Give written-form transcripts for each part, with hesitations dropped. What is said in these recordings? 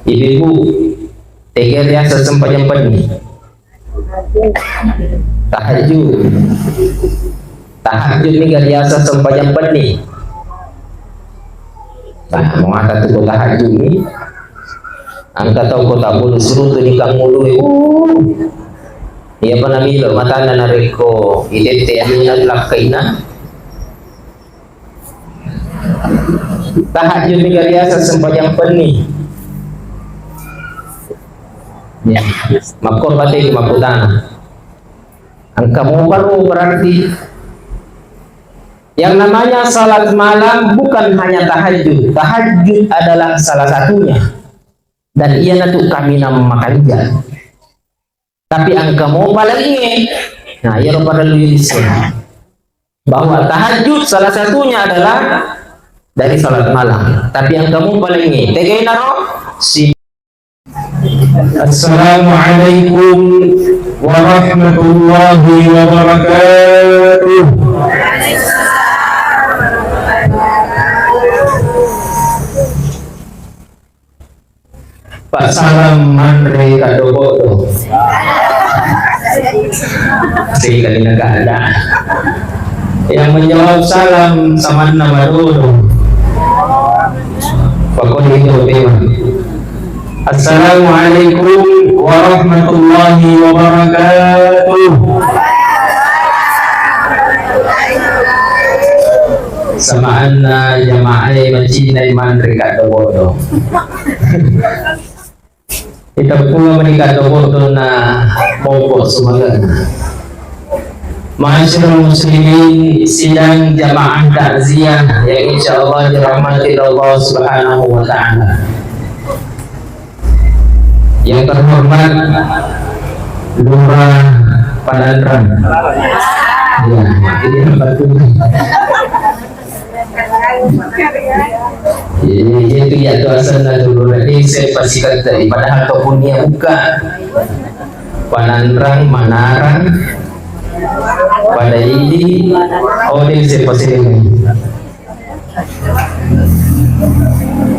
Ibu-ibu tegar ya sesempatnya ni tahajud ni biasa sempatnya ni. Nah, mengata tu tahajud ni angka tahu ko tak boleh suruh tu ni kang mulu iya pa namilo mata na nareko idete amina lakkaina tahajud ni biasa sempatnya ni ya makor pati makutana angka mo baru berarti yang namanya salat malam bukan hanya tahajud. Tahajud adalah salah satunya dan ia natu kami nama makannya. Tapi angka mau palagi nah ia pada luisnya bahwa tahajud salah satunya adalah dari salat malam. Tapi angka mau palagi tegay naro si Assalamualaikum warahmatullahi wabarakatuh. Pak salam mandre kadobodo si kanina kada yang menjawab salam sama nama dulu pokoknya itu tema. Assalamualaikum warahmatullahi wabarakatuh. Samaan na jamaah mencintai mandre kadobodo kita pula menikah dobodo na mongko sumagan. Ma'asyiral muslimin sidang jamaah takziah yang insyaallah dirahmati Allah Subhanahu wa taala. Yang terhormat Lurah Panandran. Ya, ini tempat itu ya tu asal dulu ini saya pasti kata padahal ataupun dia buka Panandran Manarang pada ini ini saya pasti ini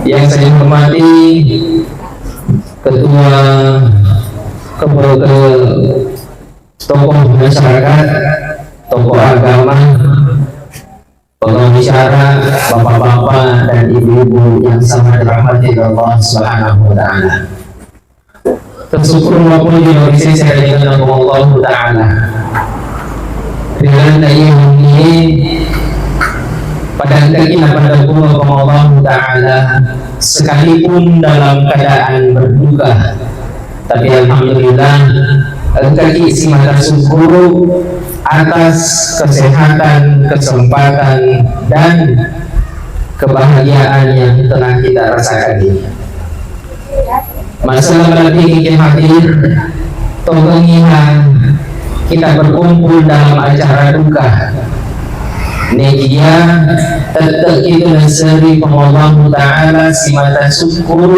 yang saya hormati ketua tokoh masyarakat, tokoh agama, pengacara, bapak-bapak dan ibu-ibu yang sangat dirahmati Allah Subhanahu wa taala. Tersyukur maupun dinorisi saya dengan Allah taala. Dengan ini pada kita pada Allah taala sekalipun dalam keadaan berduka, tapi alhamdulillah kaki isi mata syukur atas kesehatan, kesempatan dan kebahagiaan yang telah kita rasakan ini. Masalah berarti kita hadir tongengihan kita berkumpul dalam acara duka. Negia tetap itu nasri pengallahu ta'ala si mata syukur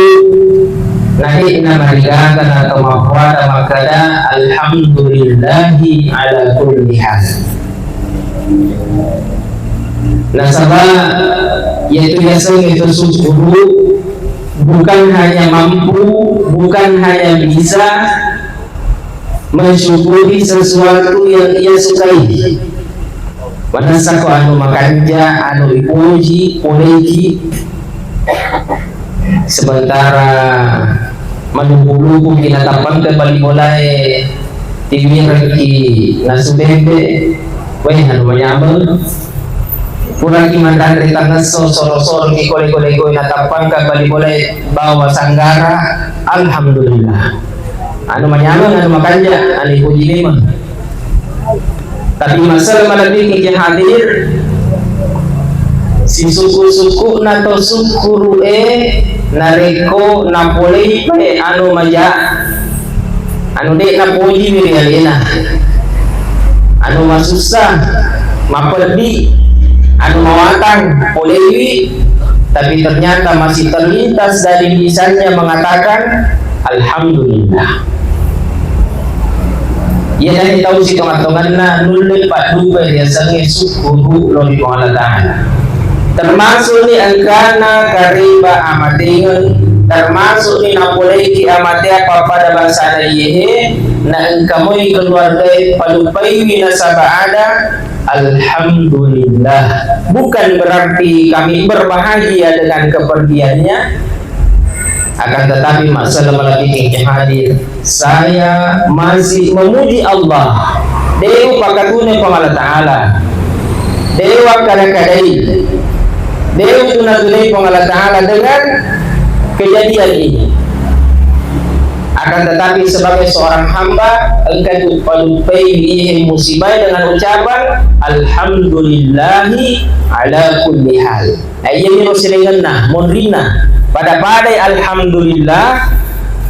nahi namariga kana kemahwada makada alhamdulillahi ala kulli hal. Nasabah yaitu biasa itu syukur bukan hanya mampu, bukan hanya bisa mensyukuri sesuatu yang ia sukai. Manasa ko anu makanja, anu ipuji, poleki sementara menunggu kinatapan ke bali mulai timirki nasubebe weh anu menyambel kurang imandan rita ngeso soro-soro ki kole-kole natapan ke bali mulai bawa sanggara alhamdulillah anu menyambel anu makanja anu ipuji lima. Tapi masalah malabing hadir si suku-suku nato sukuru nareko napolei anu maja anu dek napoji mirialina anu masusah mapeldi anu mawatang polewi tapi ternyata masih terlintas dari lisannya mengatakan alhamdulillah. Ia dari tahu si tongan-tongan na nulil pak dupe yang sange syukuru loli Allah Ta'ala termasuk ni angkana kariba amatingan termasuk ni napolei kiamat apa pada bangsa iye na engkamoi keluarga palupai winasaba ada alhamdulillah, bukan berarti kami berbahagia dengan kepergiannya, akan tetapi masalah malapit hadir saya masih memuji Allah dewa pakatune pangala ta'ala dewa kadang-kadang dewa tunai pangala ta'ala dengan kejadian ini. Akan tetapi sebagai seorang hamba engkau palupai bihi musibah dengan ucapan alhamdulillahi ala kulli hal. Ayat ini selenggana monrina pada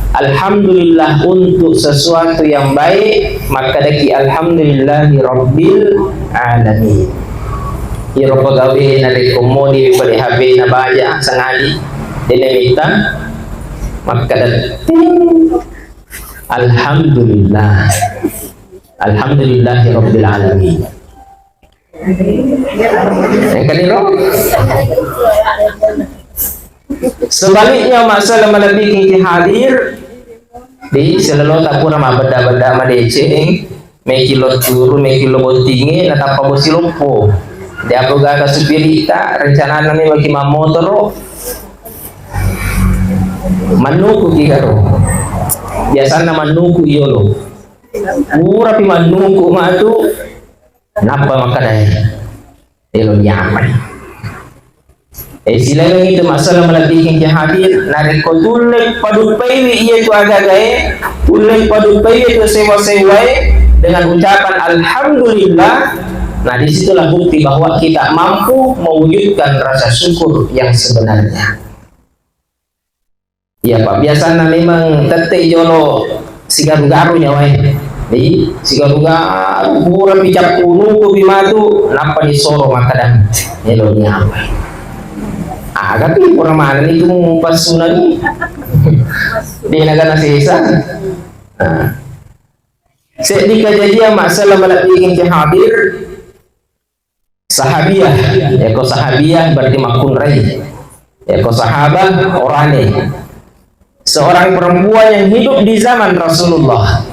alhamdulillah untuk sesuatu yang baik, maka daki alhamdulillahi rabbil alamin. Ya roba gawe na rekomodi pada HP na baja sangali dinamita maka alhamdulillahi rabbil alamin. Yang kedua, sebaliknya masalah melebihi hadir di selalu tak pura benda-benda madeceng mekilo turu mekilo botinge natapa bosilompo dia boga kasupirita rencana nami bagi mamotoro manuku kigaro biasanya manuku iolo pura pi manuku matu napa makadaya elo nyaman silagang itu masalah melebihi hadir narik tulek padupai iya itu agak-agak tulek padupai itu sewa-sewai dengan ucapan alhamdulillah. Nah disitulah bukti bahwa kita mampu mewujudkan rasa syukur yang sebenarnya. Ya Pak, biasanya memang tetek jolo sigaru-garu nyawai di sigaru-garu pura picap kuno ku bimatu napa disoro makadang elo nyawai agak nih pura mana nih tuh pas sunan di negara sisa. Nah sedih kejadian masalah melebihi hadir sahabiah eko sahabiah berarti makun rai eko sahabat orane seorang perempuan yang hidup di zaman Rasulullah,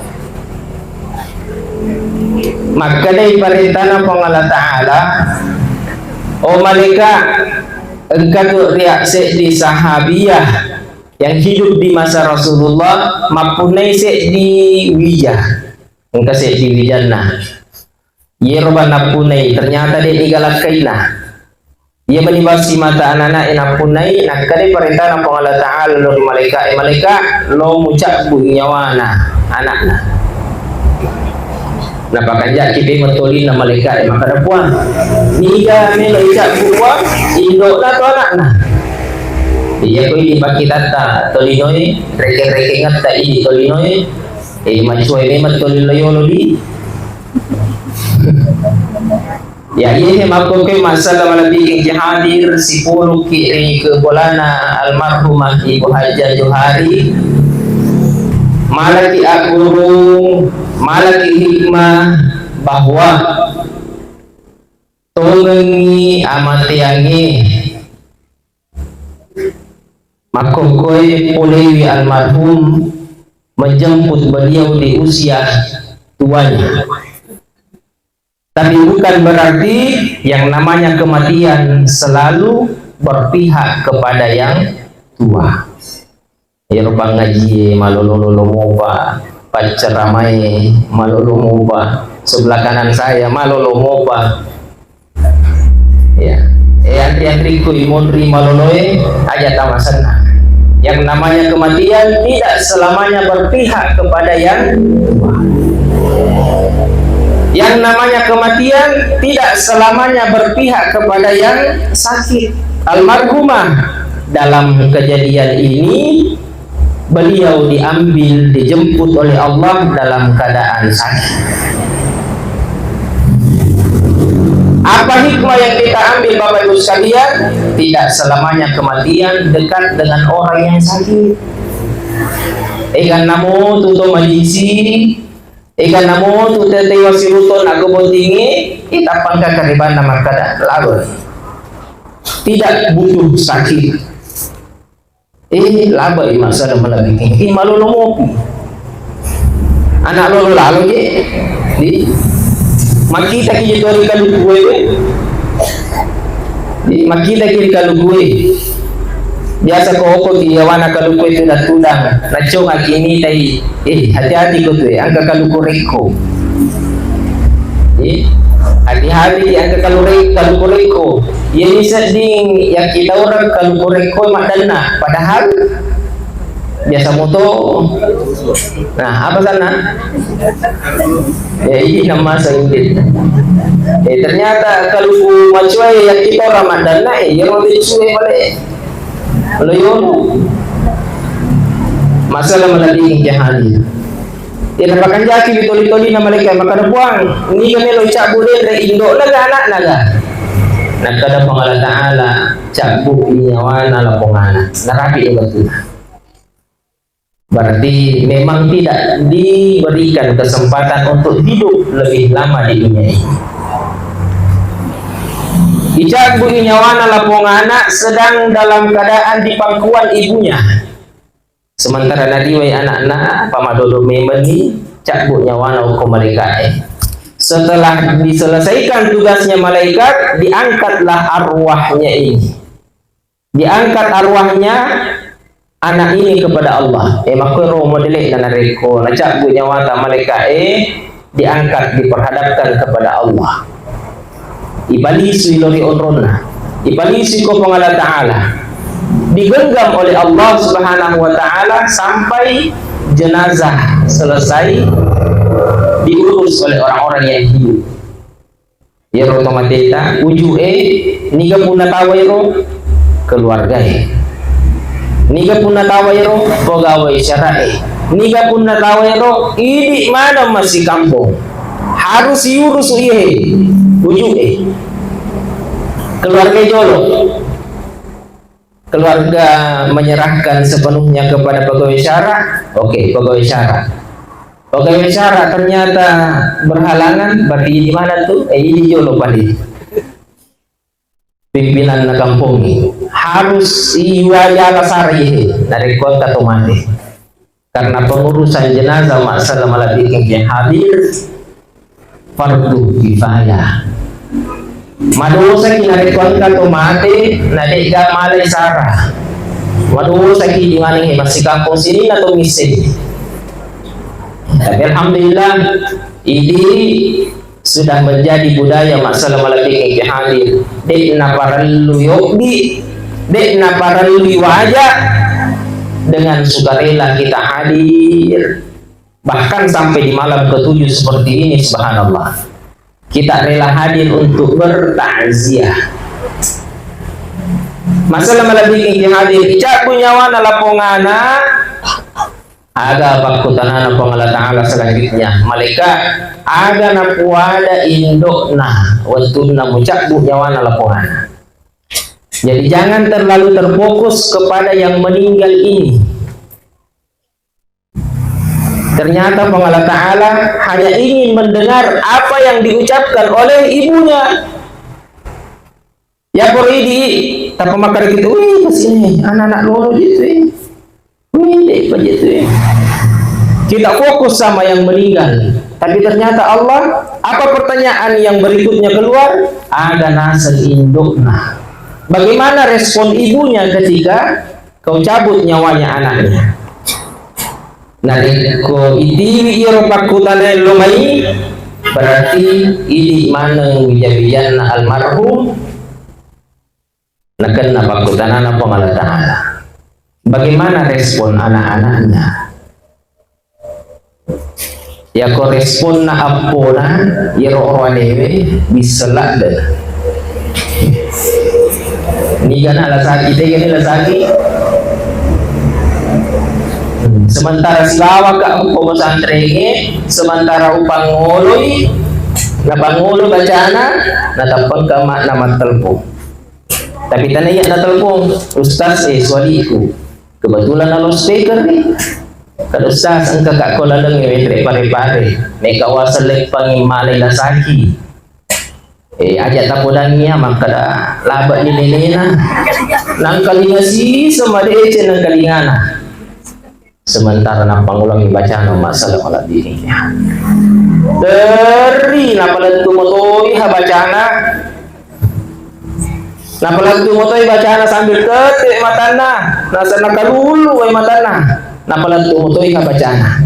maka dari perintah Allah Ta'ala oh malaikat engkau reaksi di sahabiah yang hidup di masa Rasulullah mapunai se di wijah engkau se di wijana ye roban napunai ternyata dia digalakaina ia menibasi mata anak-anak yang napunai nak kade perintah Allah Ta'ala lo malaikat lo mucak bu nyawana anakna napa kanjak kipe metolin na malaikat maka puan niga melo icak buwa indok na to anakna iya ko ini baki tata tolinoi reke-reke ngata ini tolinoi macuai ini metolin loyolo di ya ini makoke masalah lebih hadir si puluh kiri ke bolana almarhumah Ibu Haja Johari malaki aguru malaki hikmah bahwa tolongi amatiangi makoke polewi almarhum menjemput beliau di usia tuanya. Tapi bukan berarti yang namanya kematian selalu berpihak kepada yang tua. Ya rupa ngaji malololo moba, panceramai malolo moba, sebelah kanan saya malolo moba. Ya, antriku imonri maloloe aja tamasana. Yang namanya kematian tidak selamanya berpihak kepada yang tua. Yang namanya kematian tidak selamanya berpihak kepada yang sakit. Almarhumah dalam kejadian ini beliau diambil, dijemput oleh Allah dalam keadaan sakit. Apa hikmah yang kita ambil Bapak Ibu sekalian? Tidak selamanya kematian dekat dengan orang yang sakit. Ikan namu tutup majisi ikan namu tu tete wasiruton aku bontingi kita pangka kariban nama kada lalu tidak butuh sakit Laba masalah malabing malolo mo anak lolo lalo di makita kini tori kalu gue di makita kini kalu gue biasa ko tiyawana kalu gue itu tudang nacong akini tai hati-hati ko tuh angka kalu koreko hati-hati angka kalu koreko ini seding yang kita orang kalu koreko makdana padahal biasa moto nah apa sana ini nama sahindit ternyata kalau macuai yang kita Ramadan yang lebih suwe balik loyon masalah melalui jahani nampakan jaki bitoli-toli na malika makana buang ini kami lo cabu dari Indo naga anak naga nakada pangala ta'ala cabu inyawana lapongana narapi betul. Berarti memang tidak diberikan kesempatan untuk hidup lebih lama di dunia ini. Ijak bu nyawana lapongana sedang dalam keadaan di pangkuan ibunya. Sementara nadiwai anak-anak pamadodo memeni cak bu nyawana hukum mereka. Setelah diselesaikan tugasnya malaikat, diangkatlah arwahnya ini. Diangkat arwahnya anak ini kepada Allah. Makro modelek dan reko nacak bu nyawata malaikat diangkat diperhadapkan kepada Allah. Ibalisu ilori onrona. Ibalisu ko pangala ta'ala. Digenggam oleh Allah Subhanahu wa taala sampai jenazah selesai diurus oleh orang-orang yang hidup. Ya otomatita ujue niga puna tawero keluarga niga puna tawero pegawai syara'i niga puna tawero ini mana masih kampung harus diurus ujue keluarga jolo. Keluarga menyerahkan sepenuhnya kepada pegawai syara. Oke, pegawai syara. Pegawai syara ternyata berhalangan. Berarti di mana tuh? Ini jolo padi. Pimpinan kampung ini harus iwaya lasari dari kota Tomate. Karena pengurusan jenazah masalah malah bikin hadir fardu kifayah. Madosa kinari konta Tomate na di ka malay sara. Madosa ki ngani masih kampung sini na tumisin. Tapi alhamdulillah ini sudah menjadi budaya masalah malapik yang hadir. Dek na paralu yokdi, dek na paralu wajah dengan sukarela kita hadir. Bahkan sampai di malam ke-7 seperti ini subhanallah. Kita rela hadir untuk bertakziah. Masalah malabik yang hadir icak punyawana lapongana aga bakutanana pangala ta'ala selanjutnya malaikat aga napuada indokna watunna mucak punyawana lapongana. Jadi jangan terlalu terfokus kepada yang meninggal ini. Ternyata Allah Ta'ala hanya ingin mendengar apa yang diucapkan oleh ibunya. Ya koridi, tanpa makar gitu, ini anak-anak lolo gitu, kita fokus sama yang meninggal. Tapi ternyata Allah, apa pertanyaan yang berikutnya keluar? Ada nasal indukna. Bagaimana respon ibunya ketika kau cabut nyawanya anaknya? Nariko iti iro pakutanay lumay berarti ini mana wijabiyan na almarhum nakan napakutanan na pangala ta'ala. Bagaimana respon anak-anaknya? Ya ko respon na apo na iro orwanewe bisalak deh. Ni gana lasaki deh gani lasaki. Sementara silawa ka pesantren sementara upang ngoloy na pangulo bacana natapag ka nama telpon. Tapi tanaya na telpon ustaz swaliku kebetulan na speaker ni kad ustaz ang kakakola lang yung pare-pare may kawasan lang pangimalay lasaki Ajak tapodannya maka dah labat ni nenena nang kalinga si sama dece nang kalingana sementara nak pangulangi bacaan masalah malah dirinya dari napalantu motoi ha bacana napalantu motoi bacana sambil ketik matana nasa nakalulu ay matana napalantu motoi ha bacana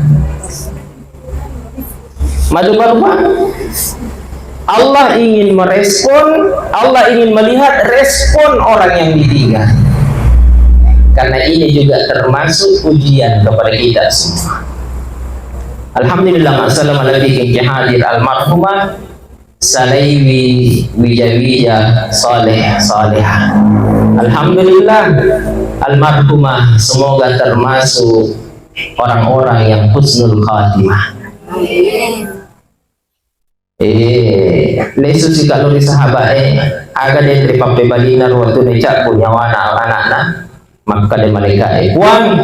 madu-madu Allah ingin merespon, Allah ingin melihat respon orang yang ditinggal. Karena ini juga termasuk ujian kepada kita semua. Alhamdulillah, assalamualaikum hadir almarhumah Salaiwi Wijawija Salehah. Alhamdulillah, almarhumah semoga termasuk orang-orang yang husnul khatimah. Lesu si kalau di sahabat aga dia tripape balina waktu necak punya anak-anak maka dia mereka puang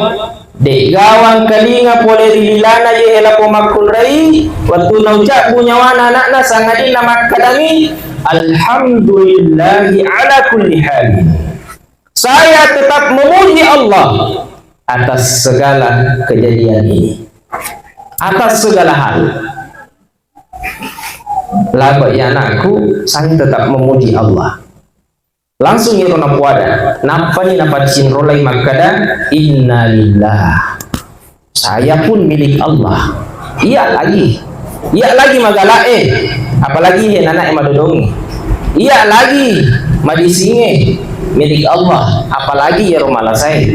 de gawang kalinga pole dililana ye hela pomakul rai waktu naucak punya anak-anak sangadina makadami alhamdulillahi ala kulli hal. Saya tetap memuji Allah atas segala kejadian ini, atas segala hal. Labat ya anakku, saya tetap memuji Allah. Langsung irona puada, napa ni napa cinrolai makada innalillah. Saya pun milik Allah. Iya lagi magalae, apalagi anak yang madodongi. Iya lagi madisinge milik Allah, apalagi ya rumah saya.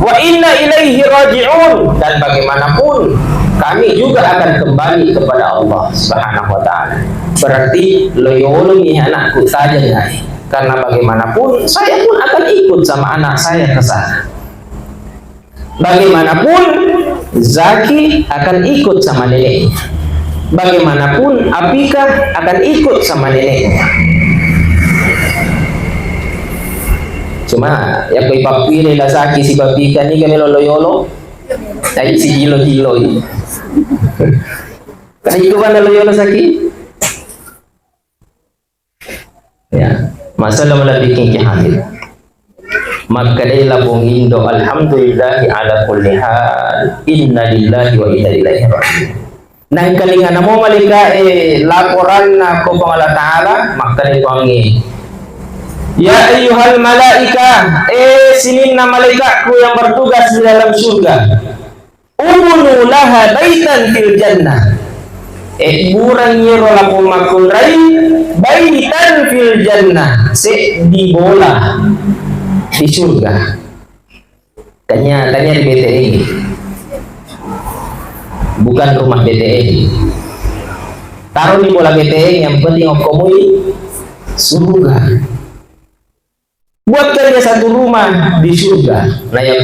Wa inna ilaihi raji'un, dan bagaimanapun kami juga akan kembali kepada Allah Subhanahu wa taala. Berarti loyolo ni anakku saja nyai. Karena bagaimanapun saya pun akan ikut sama anak saya ke sana. Bagaimanapun Zaki akan ikut sama neneknya. Bagaimanapun Apika akan ikut sama neneknya. Cuma ya koi papire la Zaki si Apika ni kami loyolo. Tadi si jilo-jilo ini. Karena itu kan loyolo Zaki. Ya, masalah bikin hadir. Maka dia lapung indo alhamdulillahi ala kulli hal inna lillahi wa inna ilaihi raji'un. Nang kalinga namo malika laporan na ko pangala taala maka dia pangi ya ayyuhal malaika sinin na malaikaku yang bertugas di dalam surga ubunu laha baitan fil jannah burang yero lapo makunrai baitan fil jannah di bola di surga. Tanya di BTE, bukan rumah BTE. Taruh di bola BTE, yang penting okomui surga. Buatkan dia satu rumah di surga. Nah ya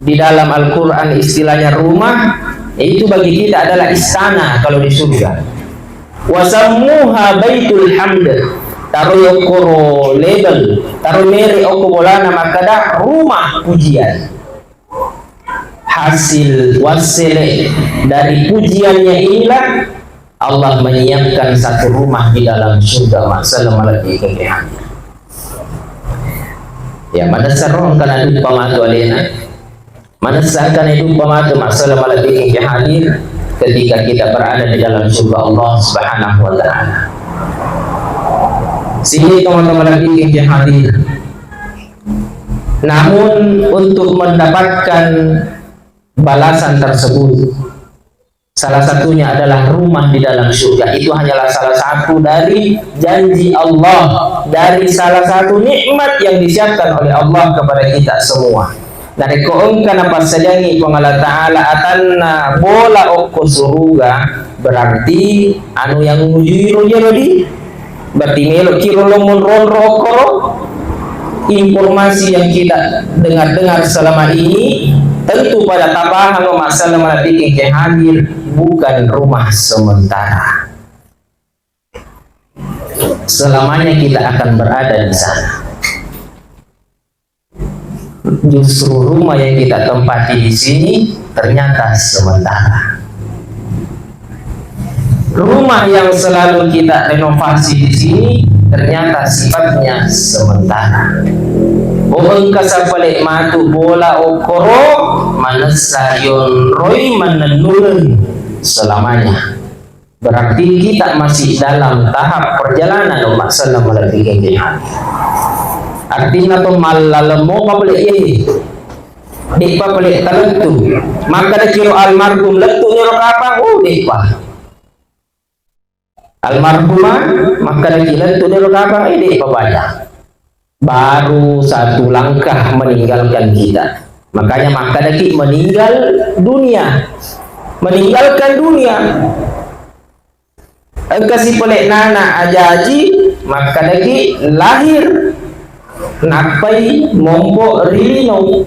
di dalam Al-Quran istilahnya rumah, itu bagi kita adalah istana kalau di surga. Wasammuha baitul hamd. Taruh yokoro label, taruh mere okobolana makada rumah pujian. Hasil wasile dari pujiannya inilah Allah menyiapkan satu rumah di dalam surga. Masalah malaki kekehan. Ya mana sarong kana hidup pamatu alena. Mana sakan hidup pamatu masalah malaki kehadir ketika kita berada di dalam surga Allah Subhanahu wa taala. Sini teman-teman lagi yang hadir. Namun untuk mendapatkan balasan tersebut, salah satunya adalah rumah di dalam surga. Itu hanyalah salah satu dari janji Allah, dari salah satu nikmat yang disiapkan oleh Allah kepada kita semua. Dari keungkan apa sajangi pengala ta'ala atanna bola oko surga, berarti anu yang mujiro di berarti melo kiro lomon ron rokoro informasi yang kita dengar selama ini tentu pada tabahan masalah malatiking yang hadir bukan rumah sementara. Selamanya kita akan berada di sana. Justru rumah yang kita tempati di sini ternyata sementara. Rumah yang selalu kita renovasi di sini ternyata sifatnya sementara. Bukan kasapalik matu bola okoro manasayon roy mananulun selamanya. Berarti kita masih dalam tahap perjalanan umat salam melalui kegiatan. Artinya tu malalemo pabalik ini. Di pabalik talentu. Maka dah kira almarhum letu ni apa? Oh depa. Almarhumah maka dah kira letu ni apa? Depa banyak. Baru satu langkah meninggalkan kita. Makanya maka dah kira meninggal dunia. Meninggalkan dunia. Kasih pelik nana ajaji maka lagi lahir napai mompo rilino.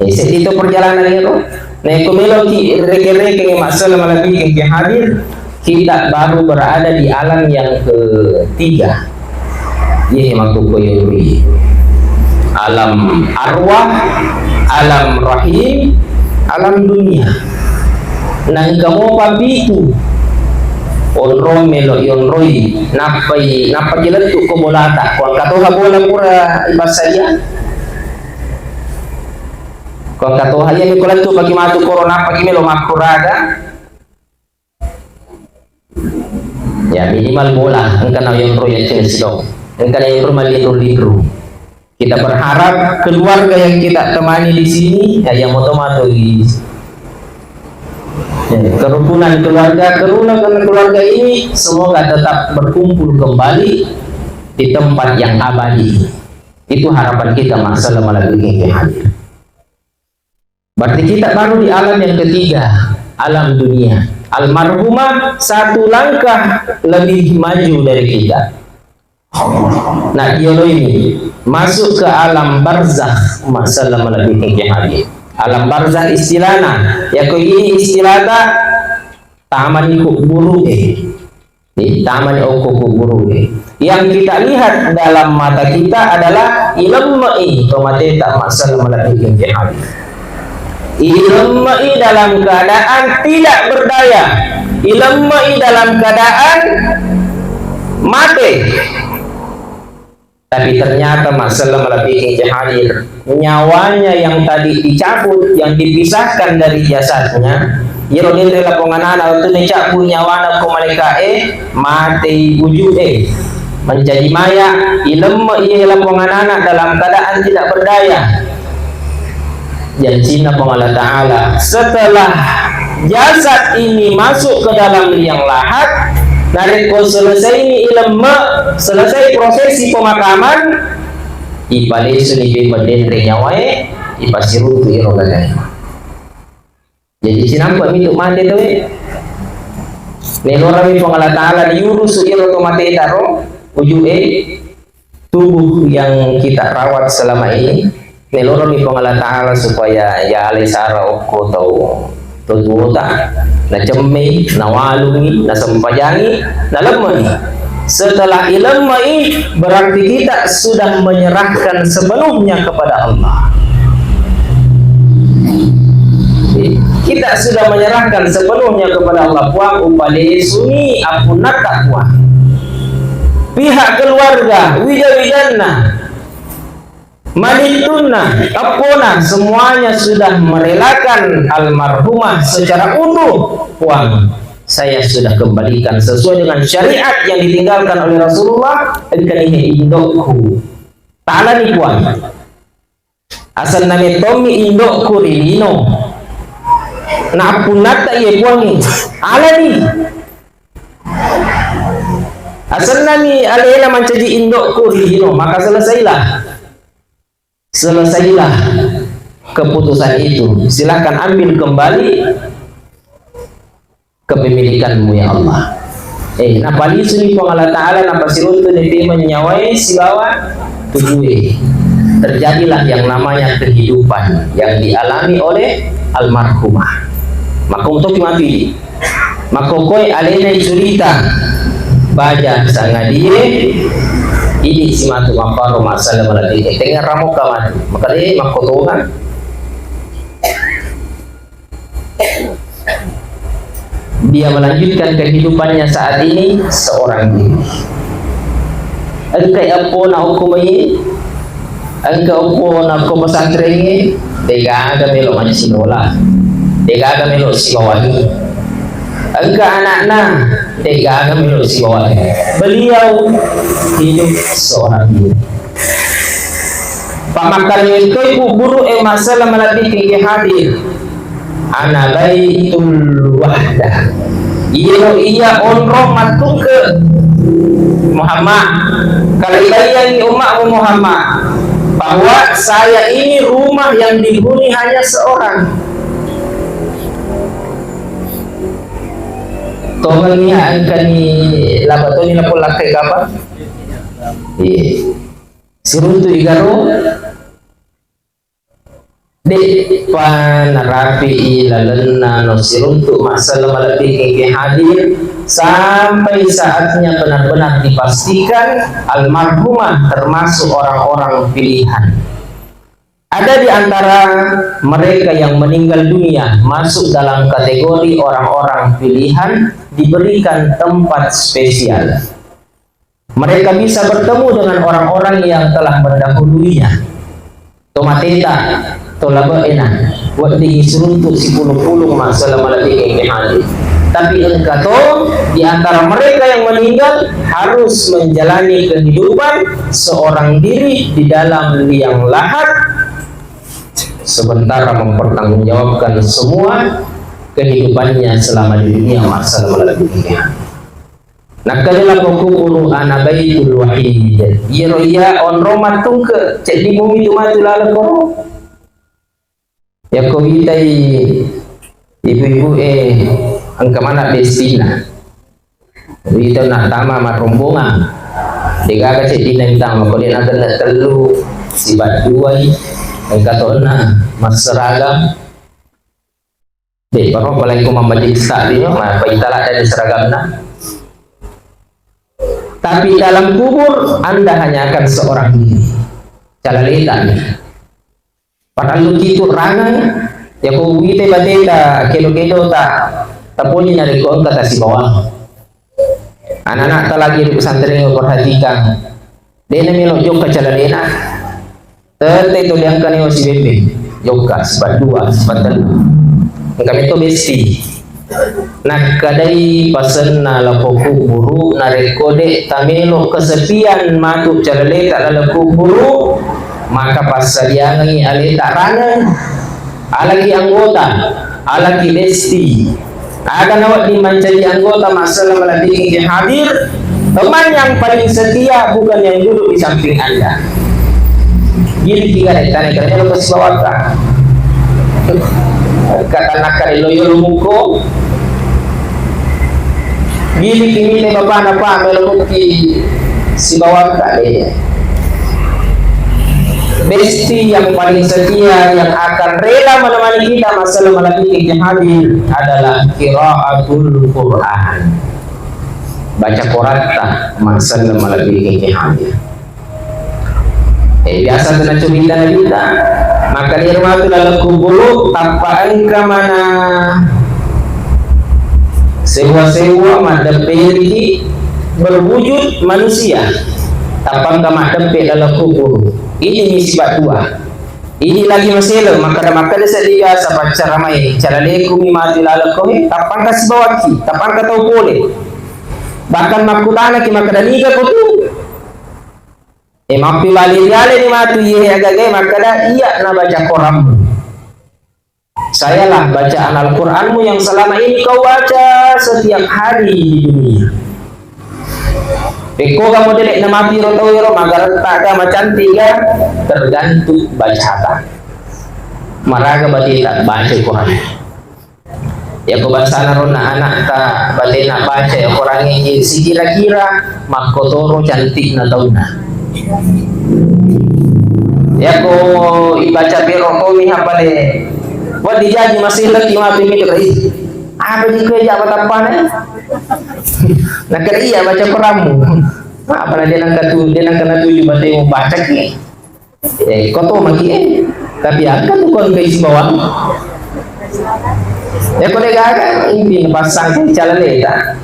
Itu perjalanan itu. Nah, kumelo ki reke-reke masalah malaki yang hadir kita baru berada di alam yang ketiga. Ini makukoyuri. Alam arwah, alam rahim, alam dunia. Nang kamu pabiku onro melo yonroi napai jalan tu komolata kau katoha bola pura ibasalia kau katoha ya mikola tu bagi matu corona pagi melo makuraga ya minimal bola engkau yonroi yang cendol engkau yonroi malidru kita berharap keluarga yang kita temani di sini ya yang otomatis kerukunan keluarga ini semoga tetap berkumpul kembali di tempat yang abadi. Itu harapan kita masalah melalui hadir. Berarti kita baru di alam yang ketiga, alam dunia. Almarhumah satu langkah lebih maju dari kita. Nah, ini masuk ke alam barzakh masalah melalui hadir. Alam barzah istilahna ya ko ini istilahta taman ikut buru taman ikut buru yang kita lihat dalam mata kita adalah ilmai tomateta masalah melalui jihad ilmai dalam keadaan tidak berdaya ilmai dalam keadaan mati. Tapi ternyata masalah melalui hadir nyawanya yang tadi dicabut, yang dipisahkan dari jasadnya, yeronin rela ponganana untuk dicabut nyawana ko malika mati wujud menjadi maya ilmu ialah ponganana dalam keadaan tidak berdaya. Janji Allah Ta'ala setelah jasad ini masuk ke dalam liang lahat, nareko selesai ini ilmu selesai prosesi pemakaman ipale suni be badendre nyawae ipasiru tu iro gagai. Jadi sinampa mitu mate tu nelora mi Allah Ta'ala diurus iro to mate taro ujue tubuh yang kita rawat selama ini nelora mi Allah Ta'ala supaya ya alisara oko tau tuduta na cemme na walungi na sampajangi na lemai. Setelah ilmai berarti kita sudah menyerahkan sepenuhnya kepada Allah. Kita sudah menyerahkan sepenuhnya kepada Allah. Puang upale suni apunat takwa. Pihak keluarga wijawijana manituna apona semuanya sudah merelakan almarhumah secara utuh. Puang, saya sudah kembalikan sesuai dengan syariat yang ditinggalkan oleh Rasulullah. Ini indokku ta'ala ni puan asal nami tomi indokku rilino na punata iya puan ni ala ni asal nami alela mencaji indokku rilino maka selesailah keputusan itu. Silakan ambil kembali kepemilikanmu ya Allah. Napali suni po Allah Ta'ala napasirunto niti menyawai sibawa tubuhe. Terjadilah yang namanya kehidupan yang dialami oleh almarhumah. Maka untuk mati makokoy alena isurita baja sangadie ini simatu maparo masalah melalui tengah ramu kawan maka dia makotohan dia melanjutkan kehidupannya saat ini seorang diri. Engkai apa nak hukum ini? Engkai apa nak hukum pesantren ini? Tega agak melok macam sinola, tega agak melok siwawangi. Engkai anak-anak, tega agak melok siwawangi. Beliau hidup seorang diri. Pamakalnya itu ibu guru masalah melatih kiki hadir. Ana baitul wahdah. Iya onro matung ke Muhammad. Kalau yang umat Muhammad bahwa saya ini rumah yang dihuni hanya seorang. Tolong ni angka ni labato ni lapol lakai kapa? Siruntu igaro de panarapi ilalena no siruntu masalah malati ke hadir sampai saatnya benar-benar dipastikan almarhumah termasuk orang-orang pilihan. Ada di antara mereka yang meninggal dunia masuk dalam kategori orang-orang pilihan, diberikan tempat spesial. Mereka bisa bertemu dengan orang-orang yang telah mendahulunya. Tomateta, tolaba enak, buat disuruntuk si pulung-pulung masalah malati ke hadir. Tapi engkau di antara mereka yang meninggal harus menjalani kehidupan seorang diri di dalam liang lahat, sementara mempertanggungjawabkan semua kehidupannya selama di dunia masalah melalui. Nak kalilah pokok ana baitul wahid. Iya onro matung ke cek di bumi tu matu lala ko. Ya ko hitai ibu-ibu angka mana destina. Kita nak tama marombongan. Dega ka cek di nang ko dia nak telu sibat duai. Engkau tona maseragam. Dek, bapak paling ko mamajik sa dia, paitala dari seragamna. Tapi dalam kubur Anda hanya akan seorang diri. Calalitan. Padahal lu itu rangai. Ya ko wite bateta kilo-kilo ta tapuni na ko ang katasi bawah. Anak-anak talagi di pesantren yang perhatikan. Dia melo jok ka calalena. Terte itu yang kan si bebe. Joka sebat dua, sebat telu. Kami itu besti. Nak kadai pasen na lapoku buru na rekode tamelo kesepian matu calale tak laku buru maka pasaliangi ale tak rana alagi anggota alagi besti akan awak dimancari anggota masalah melatih ke hadir teman yang paling setia bukan yang duduk di samping Anda. Gini tiga tanya kerja lo kesibawaka kata nakar loyo lumuko gini kini bapak apa meluki si bawaka deh. Besti yang paling setia yang akan rela menemani kita masalah melatih ke hadir adalah qiraatul Quran. Baca Quran masalah melatih ke hadir. Biasa kena cerita kita maka di rumah itu dalam kubur tanpa engkau mana sewa-sewa madempe berwujud manusia tanpa engkau madempe dalam kubur ini nisbat dua ini lagi masalah maka desa dia sampai cara main cara lekumi mati lalu kau tanpa kasih bawaki tanpa tahu boleh bahkan makutana ki maka daniga kau tu mapi balik dia ni matu ye agak maka dah iya na baca Quran. Saya lah bacaan Al-Quranmu yang selama ini kau baca setiap hari di dunia. Peko kamu delek na mapi roto magar tak macam tiga tergantung baca. Maraga bati tak baca Quran. Ya kau baca rona anak tak bati nak baca Quran ini si kira-kira makotoro cantik na tauna. Ya ko ibaca biro ko mi hapale wa dijaji masih lagi mapi mi kai apa di kerja apa ne nak iya baca Quranmu apa dia nak kena tuju baca mu baca ki koto maki tapi akan tu kon guys bawah Ya kau dengar ini pasang jalan leta.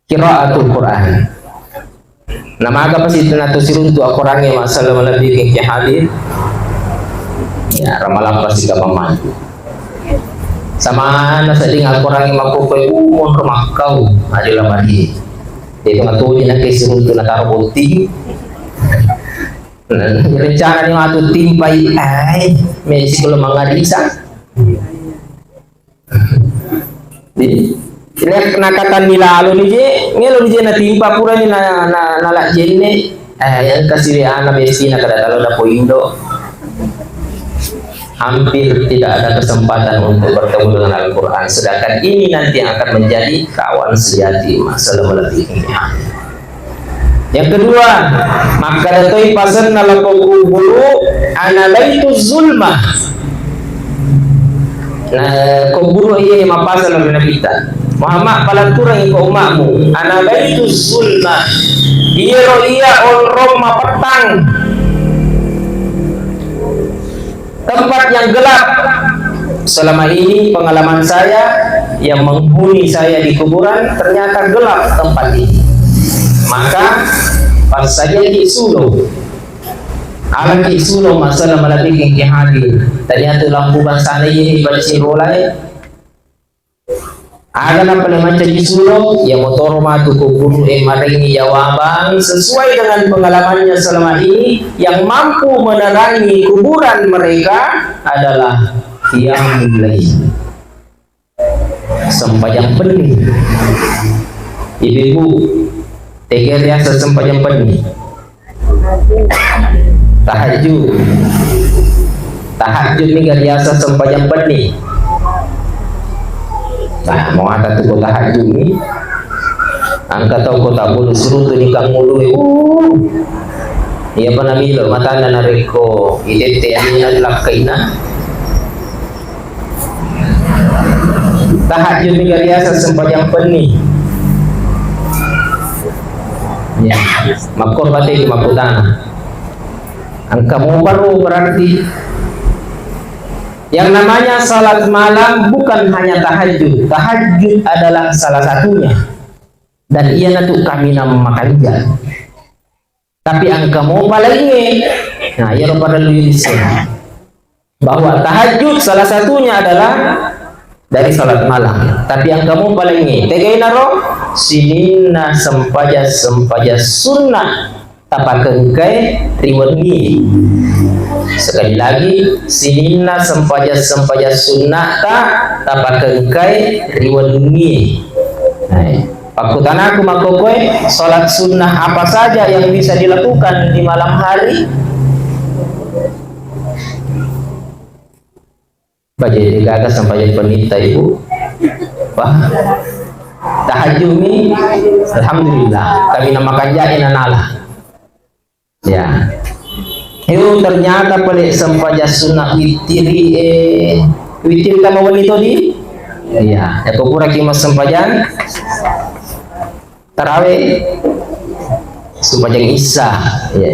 Qiraatul Quran. Nama agak pasti tenatu sirun tu orangnya masalah lebih ke hadir. Ya ramalan pasti gak memandu. Sama nasa dengar orang yang makukoy umon rumah kau adalah mandi. Itu ngatuin na sirun tu nataro bunting. Rencana ni matu timpay ay may siguro mga risa. Di nakatan nila alo ni je, ngelo ni je natimpa pura ni na jenne yang kasih ana besi na kada talo na po Indo. Hampir tidak ada kesempatan untuk bertemu dengan Al-Quran, sedangkan ini nanti akan menjadi kawan sejati masalah melebihnya. Yang kedua, maka datoi pasan nalakokubulu analaitu zulma. Nah, kuburu iya mapasal na kita. Muhammad palanturang iko umakmu analaitu zulma. Iya olrom mapatang. Tempat yang gelap. Selama ini pengalaman saya yang menghuni saya di kuburan ternyata gelap tempat ini. Maka pas saja Kisulo alam Kisulo masalah malabing hadir ternyata lampu bansana ini pada sirolay ada na pala macam Kisulo yang motor matu kuburu maringi jawaban sesuai dengan pengalamannya selama ini. Yang mampu menerangi kuburan mereka adalah yang mulai sembahyang pening. Ibu-ibu tiga biasa sembahyang pening, tahajud ni biasa sembahyang pening. Nah, mau ada tu tahajud ni, angkat tahu kota bulu suruh tu nikah mulu. Ia pernah bilang mata na nareko idete ani adalah kaina. Tahajud ni biasa sembahyang pening. Ya, makor batik makutana. Angka mau baru berarti yang namanya salat malam bukan hanya tahajud. Tahajud adalah salah satunya. Dan ia natuk kami nama makannya. Tapi angka mau paling nah ia pada luisnya bahwa tahajud salah satunya adalah dari salat malam. Tapi yang kamu paling ini tegai naro sinina sempaja sunnah tapakengkai riwani. Sekali lagi sinina sempaja sunnah tapakengkai riwani. Pakutan aku makokoy salat sunnah apa saja yang bisa dilakukan di malam hari. Bajai digagas sampai penita ibu. Wah, tahajud ni, alhamdulillah kami namakan jain anala. Ya, itu ternyata pelik sampai sunnah witiri witir kamu wanita di. Ya, aku pura kimas sempajan tarawih sempajan isya. Ya.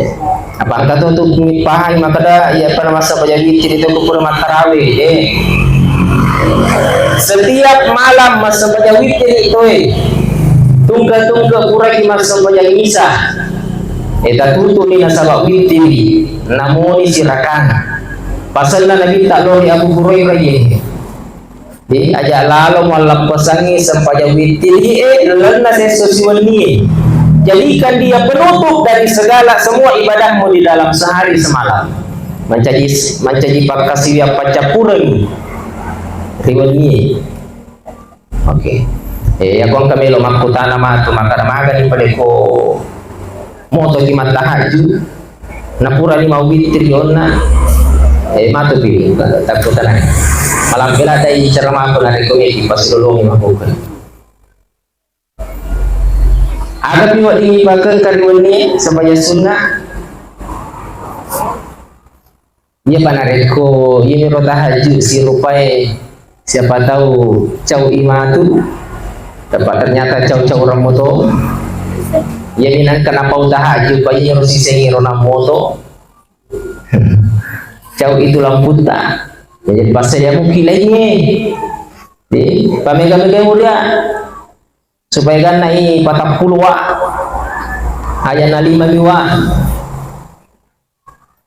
Apa angka tu untuk paham maka dah ya pada masa baca witir itu kupur tarawih setiap malam masa baca witir itu tungga pura ki masa baca isya eta tutu ni nasabak witir namun sirakan pasal na nabi tak lori Abu Hurairah di aja lalu malam pesangi sampai witir lena sesuatu ni. Jadikan dia penutup dari segala semua ibadahmu di dalam sehari semalam. Menjadi pakasiya pacapuran riwani. Oke. Ako kami lo makutana matu makaramaga ni paleko moto di tahajud. Napura ni mawitri yon na matu pi takutan. Malam pila tayo ceramah ko na rekomendasi pasululungi makukan. Ada piwak dipakai kariwan ni sampai sunnah. Ia panareko, ini rota tahajud si rupai siapa tahu cau ima tu dapat ternyata cau orang moto. Ia minat kenapa tahajud bayi rosi sengi rona moto. Cau itu lamputa. Jadi pasal dia mungkin lagi di pamega-mega mulia supaya kan naik patah puluh ayat 5 miwa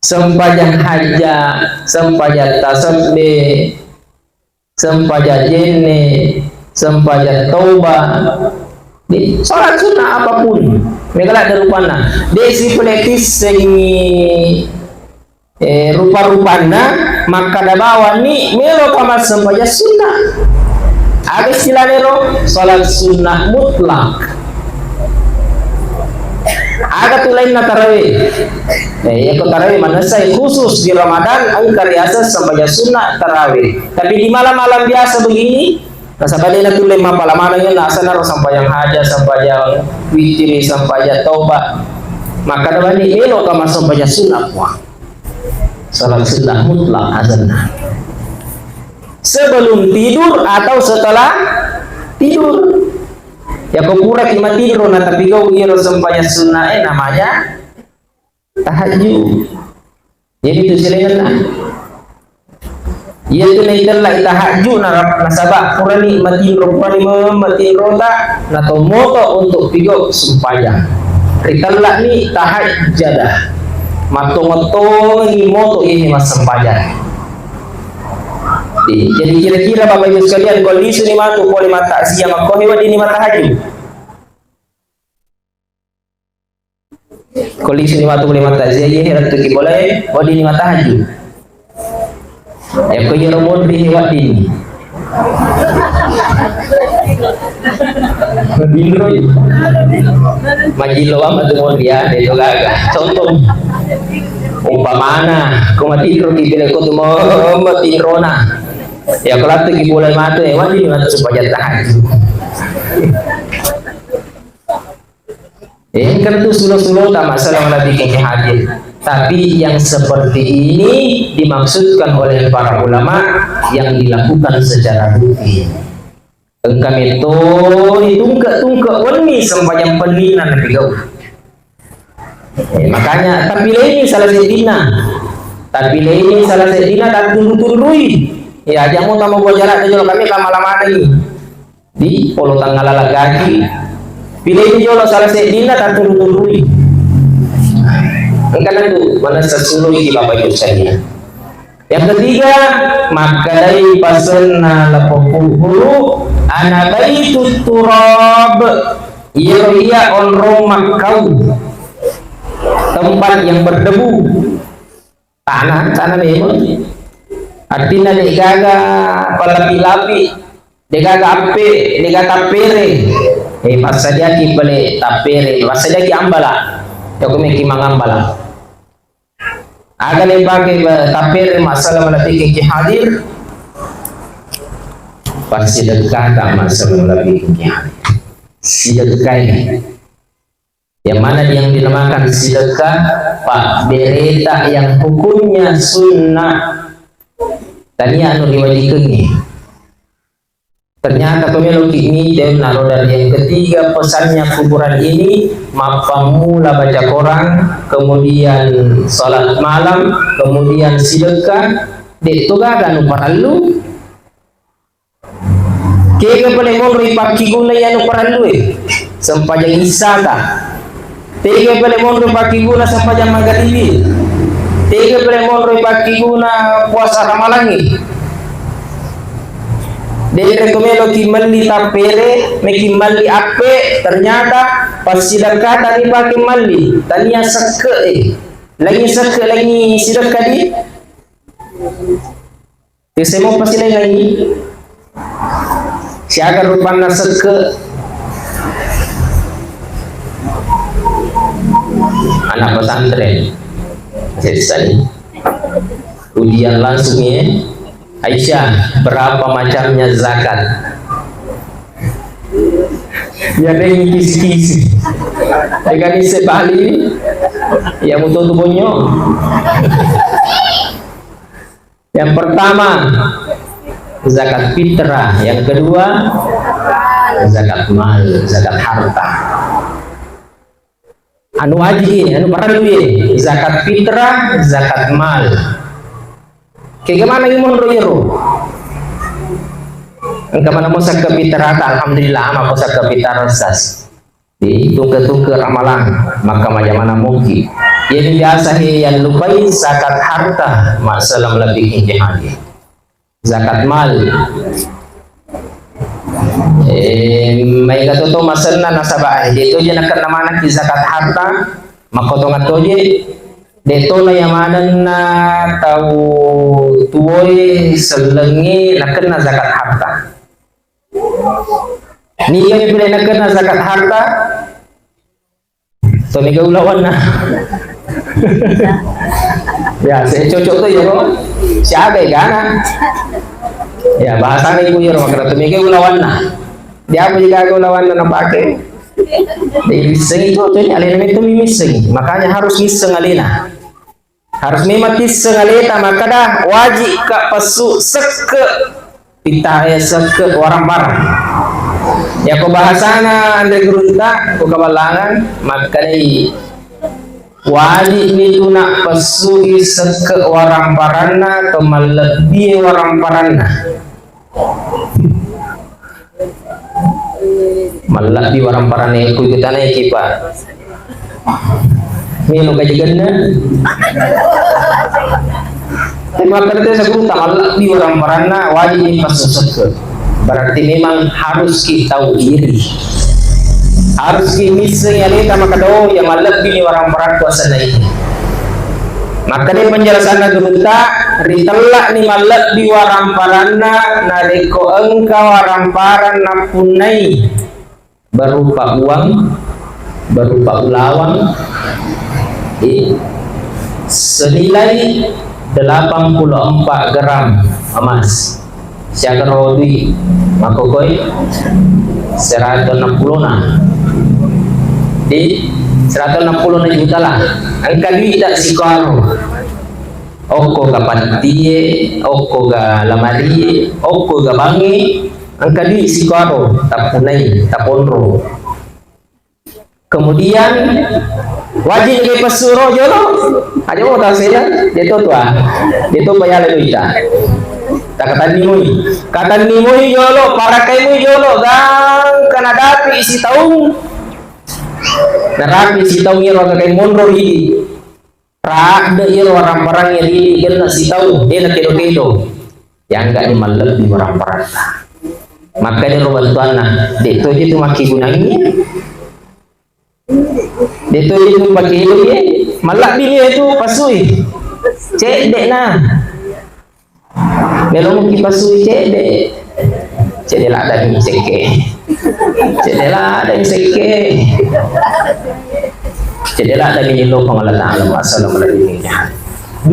sempajang haja sempajang tasabbe sempajang jene sempajang taubat di sholat sunnah apapun mereka ada rupana desi peletis segi rupa-rupana maka dabawa ni melo kamas sempajang sunnah ada istilah nero sholat sunnah mutlak ada tuh lain na tarawih ya ko tarawih manasai khusus di Ramadan angkar biasa sampai sunnah tarawih tapi di malam-malam biasa begini nasabali na tuh lima palaman yun nasa naro sampai yang haja sampai yang witiri sampai yang taubat maka dapat ini elo kama sampai yang sunnah kuah salat sunnah mutlak azanna sebelum tidur atau setelah tidur ya kau pura kima tidur na tapi kau iro sempaya sunnah namanya tahajud jadi itu silengan ia tu naiklah tahajud na nasabak pura ni mati rota na to moto untuk pigo sumpaya rikalla ni tahajjadah mato-mato ni moto ini mas sempaya. Jadi kira-kira Bapak Ibu sekalian kondisi ni matu boleh mata siang kau hewan ini mata haji. Kondisi ni matu boleh mata siang ye heran tu boleh bodi ni mata haji. Ya kau yang romon di hewan ini. Bindro majilo amat tu mon dia itu gagal. Contoh umpamana kau mati tidur di bila kau tu mau mati rona. Ya kalau tu boleh mati, wajib mati supaya tahajud. Kan tu suluh-suluh tak masalah lagi kini hadir. Tapi yang seperti ini dimaksudkan oleh para ulama yang dilakukan secara rutin. Kami itu tungkak wani sampai yang penina nabi kau. Makanya tapi ini salah sedina dan tundui. Ya jamu tamu buat jarak jolo kami lama-lama lagi di polo tanggal lagi pilih jolo salah sedina dan tundui karena itu mana sesului di Bapak Ibu sekalian. Yang ketiga maka dari pasana lapopulu ana baitu turab iya on rumah kau tempat yang berdebu tanah memang artinya degaga palapi-lapi degaga ape degaga tapere pasaja ki pale tapere pasaja ki ambala ya kumi ki mangambala aga le bagi tapere masalah malati ki hadir pasti dekat masalah malati ki hadir sedekah yang mana yang dinamakan sedekah Pak berita yang hukumnya sunnah tanya anu diwajibkan ni ternyata pemilu ini dan naruh dan yang ketiga pesannya kuburan ini mapamula baca Quran kemudian salat malam kemudian sedekah itu gak anu paralu kaya boleh mau ripaki guna yang anu paralu sempajang isaka tiga boleh mau ripaki guna sempajang maghribi tiga beremon pagi guna puasa Ramalangi. Dari rekomelo kimali tapere, mekimali ape ternyata pas sedekah tadi pakai mali, tanya seke lagi seke lagi sedekah di. Semua pasti lagi. Siaga rupanya seke anak pesantren. Jadi ujian langsung ya Aisyah berapa macamnya zakat ya ada kisi-kisi dengan isi Bali ya mutu tubuhnya yang pertama zakat fitrah yang kedua zakat mal zakat harta anu aji anu paralu ye zakat fitrah zakat mal Kayak gimana yung ro? Ang kamana mo sa kapitarata, alhamdulillah, ama ko sa kapitarasas. Di tungke-tungke ramalan, maka majamana mungkin. Yang biasa yang lupai zakat harta, masalah lebih jihadi. Zakat mal. May katuto masalna nasabah. Dito je nak namana ki zakat harta, makotong atoje. Dito na yamanan na tau tuoy selengi nak kena zakat harta. Ni kami pilih nak kena zakat harta. So mega ulawan na. Ya, saya cocok tuh ya, siapa kan? Ya, bahasa ibu ya, makanya tuh mega ulawan na. Dia apa jika ulawan na pakai? Di miseng itu tuh alina itu miseng, makanya harus miseng alina. Harus memati sengalita maka dah wajib ka pasu seke kita seke orang barang. Ya ko bahasana andre gerunta ko kabalangan maka dai wajib itu nak pasu seke orang parana atau melebihi orang parana. Melebihi orang parana ku kita naik kipa. Milo kajigannya. Maka itu saya kurang tak di orang parana wajib pasu. Berarti memang harus kita tahu diri. Harus kita misalnya kita maka doa yang lebih orang parana kuasa ini. Maka ini penjelasan gerunta ritelak ni malak di orang parana nareko engkau orang parana punai berupa uang, berupa ulawang, senilai 84 gram emas. Siaga rodi makokoi 160 na. Di 160 na juta lah. Angka duit tak sikaro. Oko ga pantie, oko ga lamari, oko ga bangi. Angka duit sikaro tapunai, taponro. Kemudian wajib ke pasuro jolo. Ada mau tahu saya? Dia tu bayar lebih dah. Kata ni mui jolo, para kai mui jolo, gang kana dapi isi taung. Narapi isi taung iro kai monro hidi. Rak de iro orang-orang yang hidi kena si taung, dia nak kedo. Yang enggak ni malap di orang-orang. Maka dia bantuan nah. Dek tu je tu maki gunanya. Dito itu pakai hidup ye, malak dia itu pasui, cek dek nah, belum mungkin pasui cek dek lah ada yang seke, cek dek lah ada yang seke, cek dek lah ada yang lo pengelolaan masalah melalui 2,5%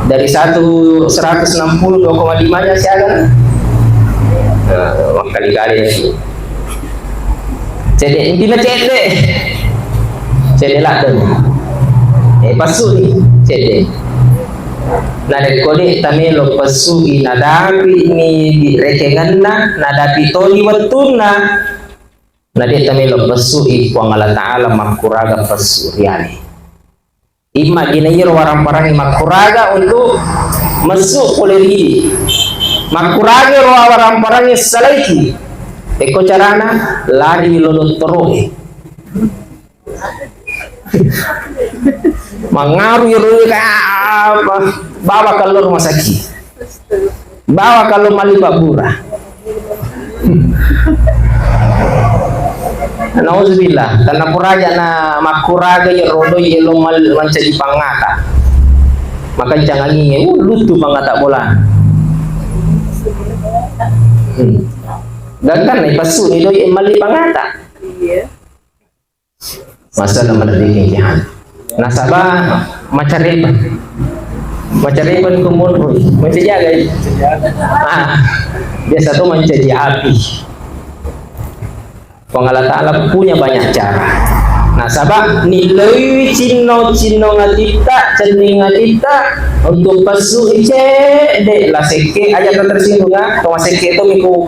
dari 160 2,5-nya siaga, kali-kali itu. Cedek intinya cedek lah tu. Pasu ni cedek. Nade kode tamelo pasu inadapi ni rekengan na nadapi toli watuna. Nade tamelo pasu ipuang Allah Taala makuraga pasu riani. Ima ginayir warang-warang makuraga untuk masuk oleh diri. Makuraga warang-warang salaiki. Eko carana lari lolot terus. Mengaruhi apa? Bawa kalau rumah sakit, bawa kalau malibabura. Nauzubillah, karena kuraja na makuraga ya rodo ya lo mencari pangata. Maka jangan ingin, lutu pangata bola. Gagkan na ipasu ni doy mali pangata. Masalah mendidik yan. Nasaba macariban kumun menjaga. Biasa tuh menjadi api. Allah Ta'ala punya banyak cara. Nasaba nilai cino ngatita cening ngatita untuk pasu ice de la seke aja tersinggung nggak? Kalau seke itu miku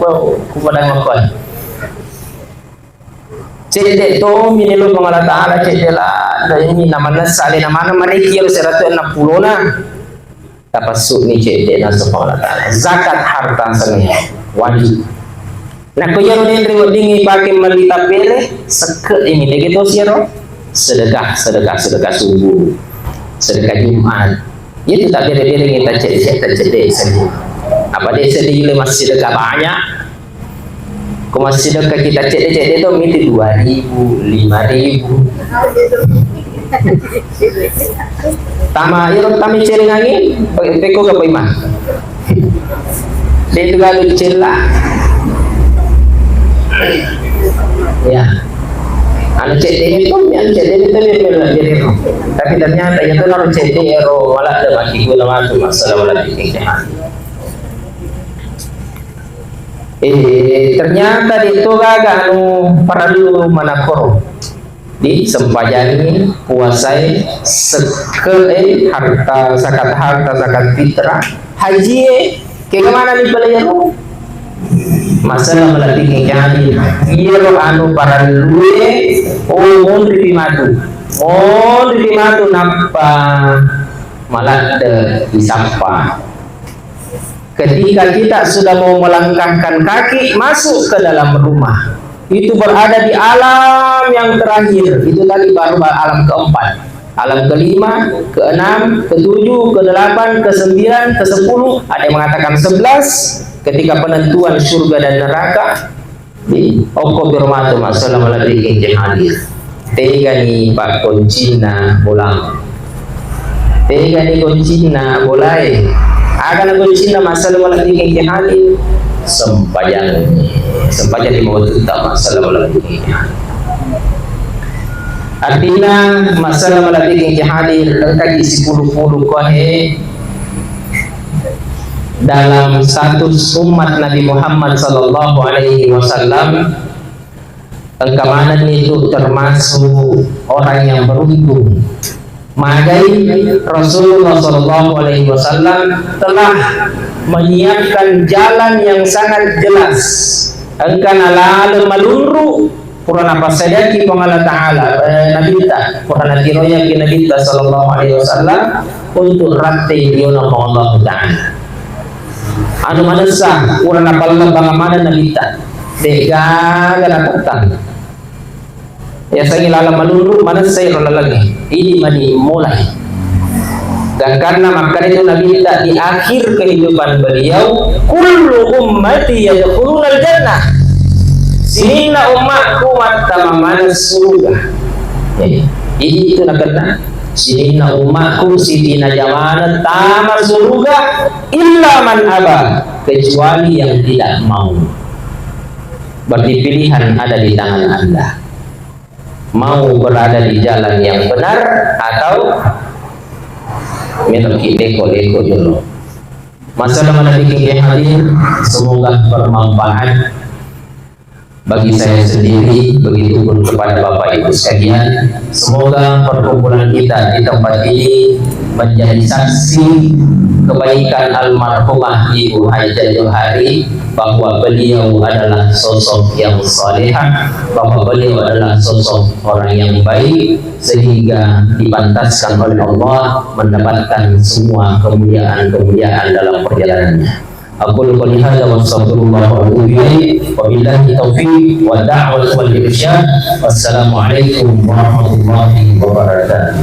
padang makan. Cede to minilo pang Allah Ta'ala cede lah ini namanya sali namanya marikir 160 na tapasuk ni cede nasu pang Allah Ta'ala zakat harta seni wajib. Nah kaya rin dingi pakai melita pere seket ini begitu siaro sedekah subuh sedekah Jumat itu tak bere-bere kita cede saja apa dia sedih masih sedekah banyak. Kau masih sedekah kita cek itu miti 2.000, 5.000. Tama, yun kami cering lagi, peko ka pa iman. Dito galo cela. Ya, anu cek itu, yang cek itu lebih tapi ternyata itu orang cek ero malah ada bagi gula matu masalah malah dikiknya. Ternyata itu kagak anu para dulu manakor di sempajani puasai sekel harta zakat fitrah haji ke mana nih pelayan masalah melatih kejadian iya lo anu para dulu mon di matu napa malah disampah. Ketika kita sudah mau melangkahkan kaki masuk ke dalam rumah, itu berada di alam yang terakhir. Itu tadi baru alam keempat, alam kelima, keenam, ketujuh, kedelapan, ke-9, ke-10. Ada yang mengatakan 11. Ketika penentuan surga dan neraka, di Oko Birmatu masalah melatih hadir. Tega nih Pak Koncina bolang. Tega nih Koncina bolai. Akan aku cinta masalah melatih hadir sempajan di bawah utama masalah melatih hadir. Artinya masalah melatih hadir lengkap isi puluh kohe dalam status umat Nabi Muhammad Sallallahu Alaihi Wasallam. Engkamanan itu termasuk orang yang beruntung. Magai Rasulullah Sallallahu Alaihi Wasallam telah menyiapkan jalan yang sangat jelas. Engkana lalu malunru purana pasadaki pengala Ta'ala Nabi ta purana tiroya ki Nabi ta Sallallahu Alaihi Wasallam untuk rantai diona Allah Ta'ala. Anu manasa purana pala bangamana Nabi ta dega gana petang. Ya saya lalam malunru mana saya lagi ini mani mulai dan karena maka itu Nabi kita di akhir kehidupan beliau kullu ummati yadkhuluna al-jannah sinina umatku matamamana surga ini itu nak kena sinina umatku sitina jamana tamat surga illa man aba kecuali yang tidak mau. Berarti pilihan ada di tangan Anda, mau berada di jalan yang benar atau memiliki leko-leko dulu. Masalah melatih hadir semoga bermanfaat bagi saya sendiri, begitu pun kepada Bapak Ibu sekalian. Semoga perkumpulan kita di tempat ini menjadi saksi kebaikan almarhumah Ibu Hajah Johari, bahwa beliau adalah sosok yang salehah, bahwa beliau adalah sosok orang yang baik, sehingga dipantaskan oleh Allah mendapatkan semua kemuliaan-kemuliaan dalam perjalanannya. Aku qouli hadza wa astaghfirullah wa atubu ilaih wa billahi taufiq wa da'wah wal irsyad. Wassalamualaikum warahmatullahi wabarakatuh.